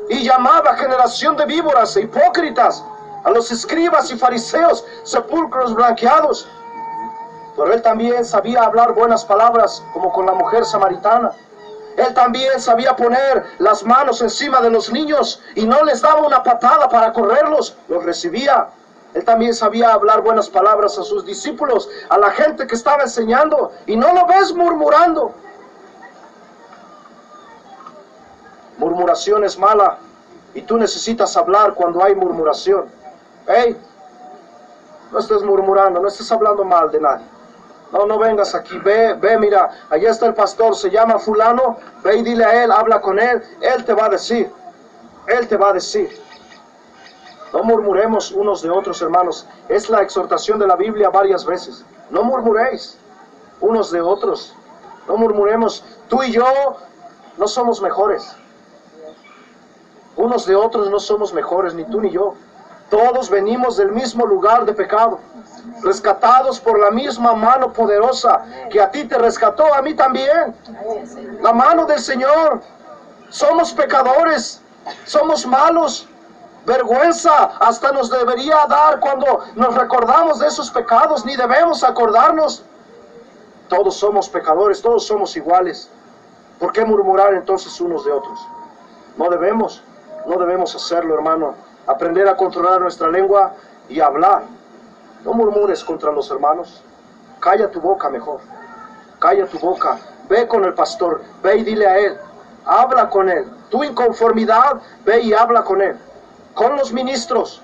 Y llamaba generación de víboras e hipócritas a los escribas y fariseos, sepulcros blanqueados. Pero Él también sabía hablar buenas palabras, como con la mujer samaritana. Él también sabía poner las manos encima de los niños y no les daba una patada para correrlos, los recibía. Él también sabía hablar buenas palabras a sus discípulos, a la gente que estaba enseñando, y no lo ves murmurando. Murmuración es mala, y tú necesitas hablar cuando hay murmuración. Hey, no estés murmurando, no estés hablando mal de nadie. No, no vengas aquí, ve, mira, allá está el pastor, se llama fulano, ve y dile a él, habla con él te va a decir, él te va a decir. No murmuremos unos de otros, hermanos, es la exhortación de la Biblia varias veces. No murmuréis unos de otros, no murmuremos, tú y yo no somos mejores. Unos de otros no somos mejores, ni tú ni yo. Todos venimos del mismo lugar de pecado, rescatados por la misma mano poderosa que a ti te rescató, a mí también. La mano del Señor. Somos pecadores, somos malos. Vergüenza hasta nos debería dar cuando nos recordamos de esos pecados, ni debemos acordarnos. Todos somos pecadores, todos somos iguales. ¿Por qué murmurar entonces unos de otros? No debemos hacerlo, hermano. Aprender a controlar nuestra lengua y hablar. No murmures contra los hermanos. Calla tu boca mejor. Calla tu boca. Ve con el pastor. Ve y dile a él. Habla con él. Tu inconformidad, ve y habla con él. Con los ministros.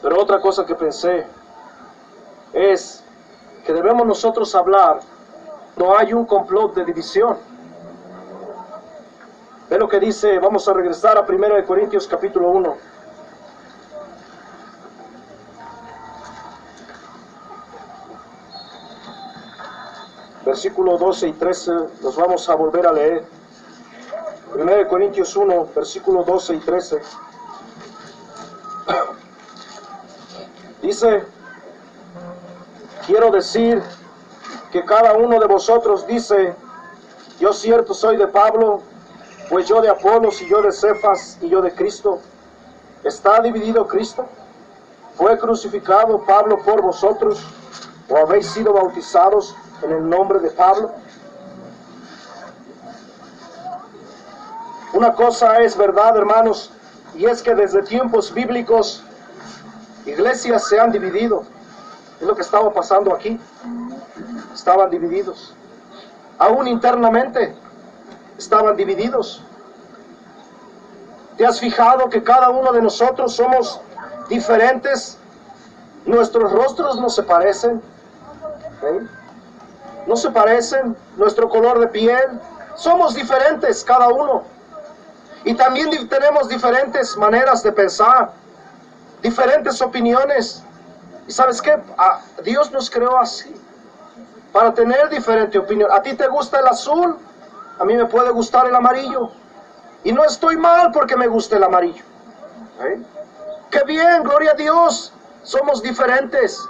Pero otra cosa que pensé es que debemos nosotros hablar. No hay un complot de división. Ve lo que dice, vamos a regresar a 1 Corintios capítulo 1. Versículo 12 y 13, los vamos a volver a leer. 1 Corintios 1, versículo 12 y 13. Dice, quiero decir que cada uno de vosotros dice, yo cierto soy de Pablo, pues yo de Apolos, y yo de Cefas, y yo de Cristo. ¿Está dividido Cristo? ¿Fue crucificado Pablo por vosotros? ¿O habéis sido bautizados en el nombre de Pablo? Una cosa es verdad, hermanos, y es que desde tiempos bíblicos, iglesias se han dividido. Es lo que estaba pasando aquí. Estaban divididos. Aún internamente estaban divididos. ¿Te has fijado que cada uno de nosotros somos diferentes? Nuestros rostros no se parecen. No se parecen. Nuestro color de piel. Somos diferentes cada uno. Y también tenemos diferentes maneras de pensar. Diferentes opiniones. ¿Y sabes qué? Dios nos creó así. Para tener diferente opinión. ¿A ti te gusta el azul? A mí me puede gustar el amarillo. Y no estoy mal porque me guste el amarillo. ¡Qué bien! ¡Gloria a Dios! Somos diferentes.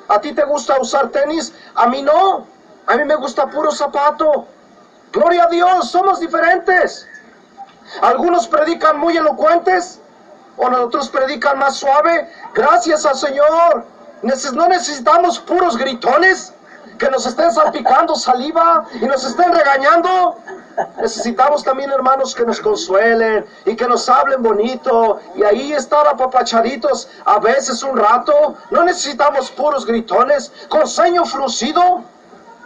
¿A ti te gusta usar tenis? A mí no. A mí me gusta puro zapato. ¡Gloria a Dios! Somos diferentes. Algunos predican muy elocuentes. O nosotros predican más suave. Gracias al Señor. No necesitamos puros gritones que nos estén salpicando saliva y nos estén regañando. Necesitamos también, hermanos, que nos consuelen y que nos hablen bonito y ahí estar apapachaditos a veces un rato. No necesitamos puros gritones con ceño fruncido.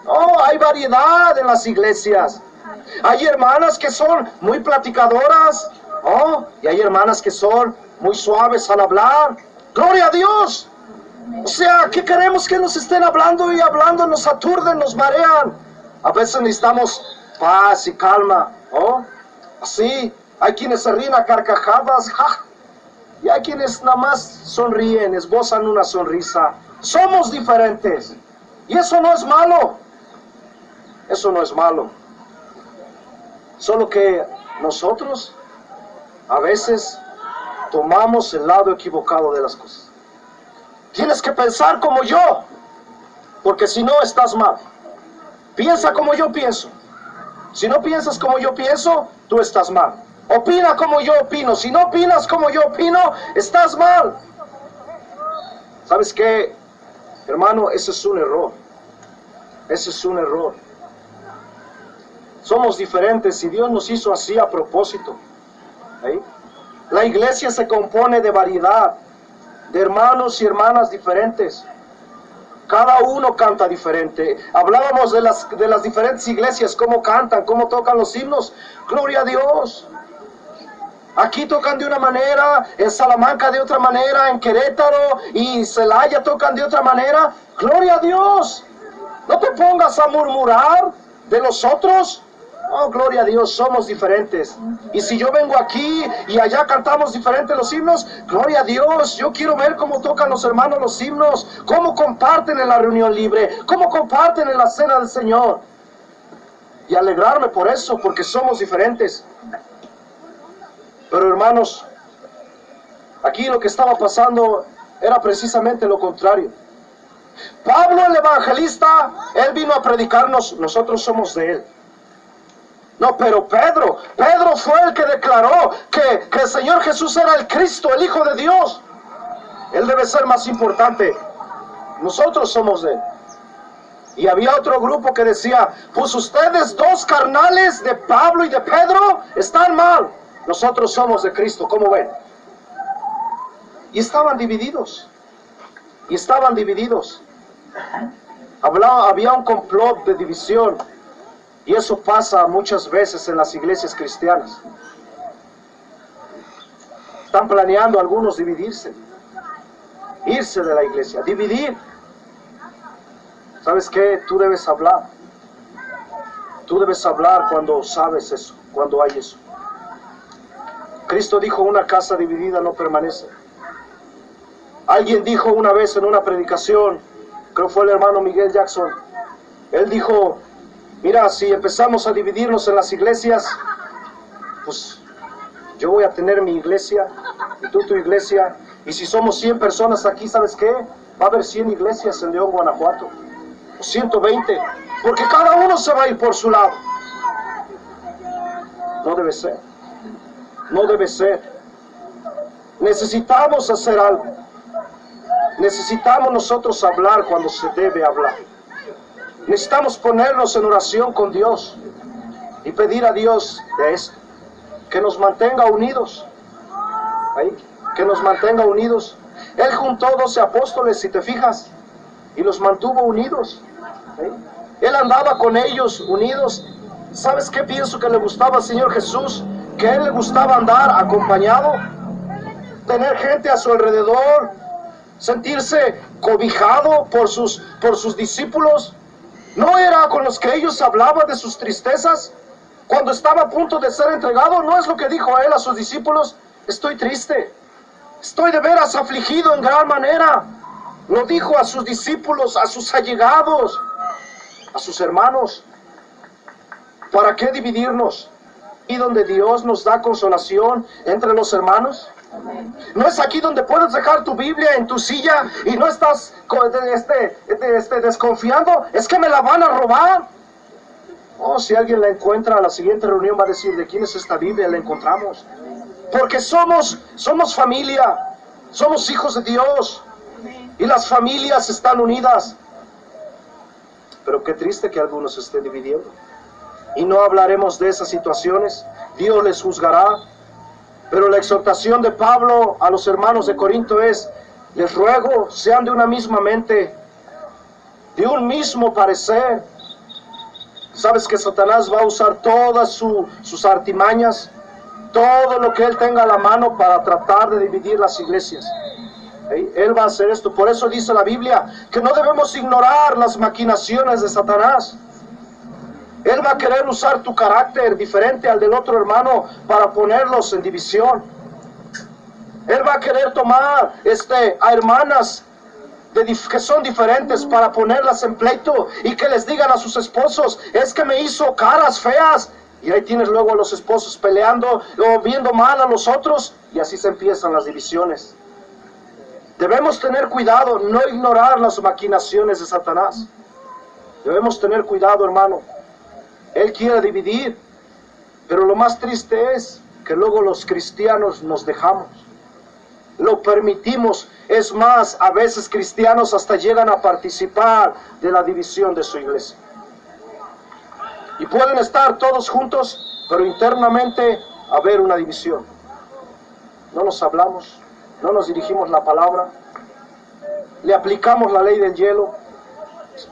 Oh, hay variedad en las iglesias. Hay hermanas que son muy platicadoras. Oh, y hay hermanas que son muy suaves al hablar. ¡Gloria a Dios! O sea, ¿qué queremos que nos estén hablando y hablando? Nos aturden, nos marean. A veces necesitamos paz y calma. Oh, así. Hay quienes se ríen a carcajadas. ¡Ja! Y hay quienes nada más sonríen, esbozan una sonrisa. Somos diferentes. Y eso no es malo. Eso no es malo. Solo que nosotros a veces tomamos el lado equivocado de las cosas. Tienes que pensar como yo, porque si no estás mal. Piensa como yo pienso. Si no piensas como yo pienso, tú estás mal. Opina como yo opino. Si no opinas como yo opino, estás mal. ¿Sabes qué, hermano? Ese es un error. Ese es un error. Somos diferentes y Dios nos hizo así a propósito. ¿Sí? La iglesia se compone de variedad, de hermanos y hermanas diferentes. Cada uno canta diferente. Hablábamos de las diferentes iglesias, cómo cantan, cómo tocan los himnos. Gloria a Dios. Aquí tocan de una manera, en Salamanca de otra manera, en Querétaro y Celaya tocan de otra manera. Gloria a Dios. No te pongas a murmurar de los otros. Oh, gloria a Dios, somos diferentes. Y si yo vengo aquí y allá cantamos diferentes los himnos, gloria a Dios, yo quiero ver cómo tocan los hermanos los himnos, cómo comparten en la reunión libre, cómo comparten en la cena del Señor. Y alegrarme por eso, porque somos diferentes. Pero hermanos, aquí lo que estaba pasando era precisamente lo contrario. Pablo el evangelista, él vino a predicarnos, nosotros somos de él. No, pero Pedro fue el que declaró que el Señor Jesús era el Cristo, el Hijo de Dios. Él debe ser más importante. Nosotros somos de él. Y había otro grupo que decía, pues ustedes dos carnales de Pablo y de Pedro están mal. Nosotros somos de Cristo, ¿cómo ven? Y estaban divididos. Y estaban divididos. Había un complot de división. Y eso pasa muchas veces en las iglesias cristianas. Están planeando algunos dividirse. Irse de la iglesia, dividir. ¿Sabes qué? Tú debes hablar. Tú debes hablar cuando sabes eso, cuando hay eso. Cristo dijo, una casa dividida no permanece. Alguien dijo una vez en una predicación, creo que fue el hermano Miguel Jackson, él dijo, mira, si empezamos a dividirnos en las iglesias, pues yo voy a tener mi iglesia y tú tu iglesia. Y si somos 100 personas aquí, ¿sabes qué? Va a haber 100 iglesias en León, Guanajuato. O 120. Porque cada uno se va a ir por su lado. No debe ser. No debe ser. Necesitamos hacer algo. Necesitamos nosotros hablar cuando se debe hablar. Necesitamos ponernos en oración con Dios y pedir a Dios de esto, que nos mantenga unidos, ¿sí? Que nos mantenga unidos. Él juntó 12 apóstoles, si te fijas, y los mantuvo unidos, ¿sí? Él andaba con ellos unidos. ¿Sabes qué pienso que le gustaba al Señor Jesús? Que a Él le gustaba andar acompañado, tener gente a su alrededor, sentirse cobijado por sus discípulos. ¿No era con los que ellos hablaban de sus tristezas? Cuando estaba a punto de ser entregado, ¿no es lo que dijo él a sus discípulos? Estoy triste, estoy de veras afligido en gran manera. Lo dijo a sus discípulos, a sus allegados, a sus hermanos. ¿Para qué dividirnos? ¿Y donde Dios nos da consolación entre los hermanos? ¿No es aquí donde puedes dejar tu Biblia en tu silla y no estás desconfiando? ¿Es que me la van a robar? Oh, si alguien la encuentra a la siguiente reunión va a decir, ¿de quién es esta Biblia? La encontramos. Porque somos familia, somos hijos de Dios y las familias están unidas. Pero qué triste que algunos se estén dividiendo. y no hablaremos de esas situaciones. Dios les juzgará. Pero la exhortación de Pablo a los hermanos de Corinto es: les ruego, sean de una misma mente, de un mismo parecer. Sabes que Satanás va a usar todas sus artimañas, todo lo que él tenga a la mano para tratar de dividir las iglesias. Él va a hacer esto. Por eso dice la Biblia que no debemos ignorar las maquinaciones de Satanás. Él va a querer usar tu carácter diferente al del otro hermano para ponerlos en división. Él va a querer tomar a hermanas que son diferentes para ponerlas en pleito y que les digan a sus esposos: es que me hizo caras feas. Y ahí tienes luego a los esposos peleando o viendo mal a los otros, y así se empiezan las divisiones. Debemos tener cuidado, no ignorar las maquinaciones de Satanás. Debemos tener cuidado, hermano. Él quiere dividir, pero lo más triste es que luego los cristianos nos dejamos. Lo permitimos. Es más, a veces cristianos hasta llegan a participar de la división de su iglesia. Y pueden estar todos juntos, pero internamente haber una división. No nos hablamos, no nos dirigimos la palabra, le aplicamos la ley del hielo.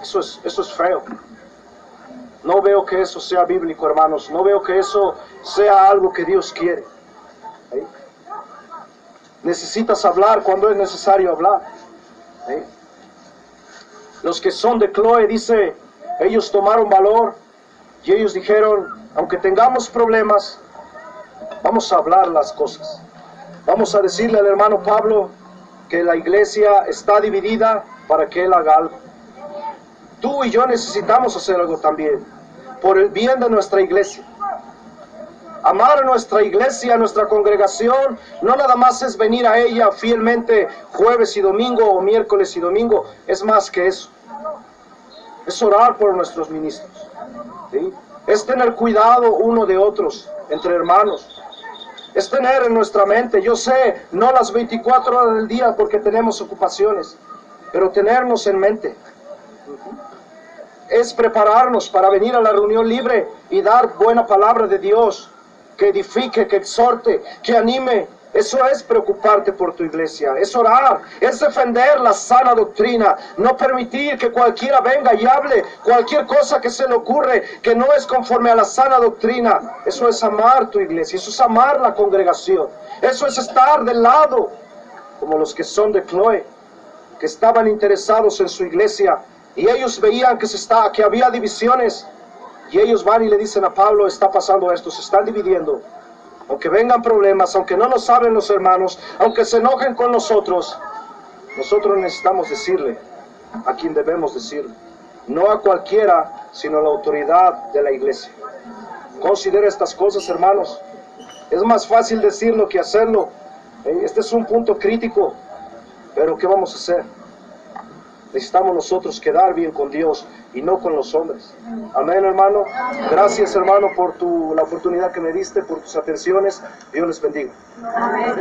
Eso es feo. No veo que eso sea bíblico, hermanos. No veo que eso sea algo que Dios quiere. ¿Sí? Necesitas hablar cuando es necesario hablar. ¿Sí? Los que son de Chloe, dice, ellos tomaron valor y ellos dijeron: aunque tengamos problemas, vamos a hablar las cosas. Vamos a decirle al hermano Pablo que la iglesia está dividida para que él haga algo. Tú y yo necesitamos hacer algo también, por el bien de nuestra iglesia. Amar a nuestra iglesia, a nuestra congregación, no nada más es venir a ella fielmente jueves y domingo o miércoles y domingo. Es más que eso. Es orar por nuestros ministros. ¿Sí? Es tener cuidado uno de otros, entre hermanos. Es tener en nuestra mente, yo sé, no las 24 horas del día porque tenemos ocupaciones, pero tenernos en mente. Es prepararnos para venir a la reunión libre y dar buena palabra de Dios, que edifique, que exhorte, que anime. Eso es preocuparte por tu iglesia, es orar, es defender la sana doctrina, no permitir que cualquiera venga y hable cualquier cosa que se le ocurre que no es conforme a la sana doctrina. Eso es amar tu iglesia, eso es amar la congregación, eso es estar del lado, como los que son de Chloe, que estaban interesados en su iglesia, y ellos veían que había divisiones, y ellos van y le dicen a Pablo: está pasando esto, se están dividiendo. Aunque vengan problemas, aunque no nos hablen los hermanos, aunque se enojen con nosotros necesitamos decirle a quien debemos decirle. No a cualquiera, sino a la autoridad de la iglesia. Considera estas cosas, hermanos. Es más fácil decirlo que hacerlo. Este es un punto crítico, pero ¿qué vamos a hacer? Necesitamos nosotros quedar bien con Dios y no con los hombres. Amén, hermano. Gracias, hermano, por la oportunidad que me diste, por tus atenciones. Dios les bendiga. Amén.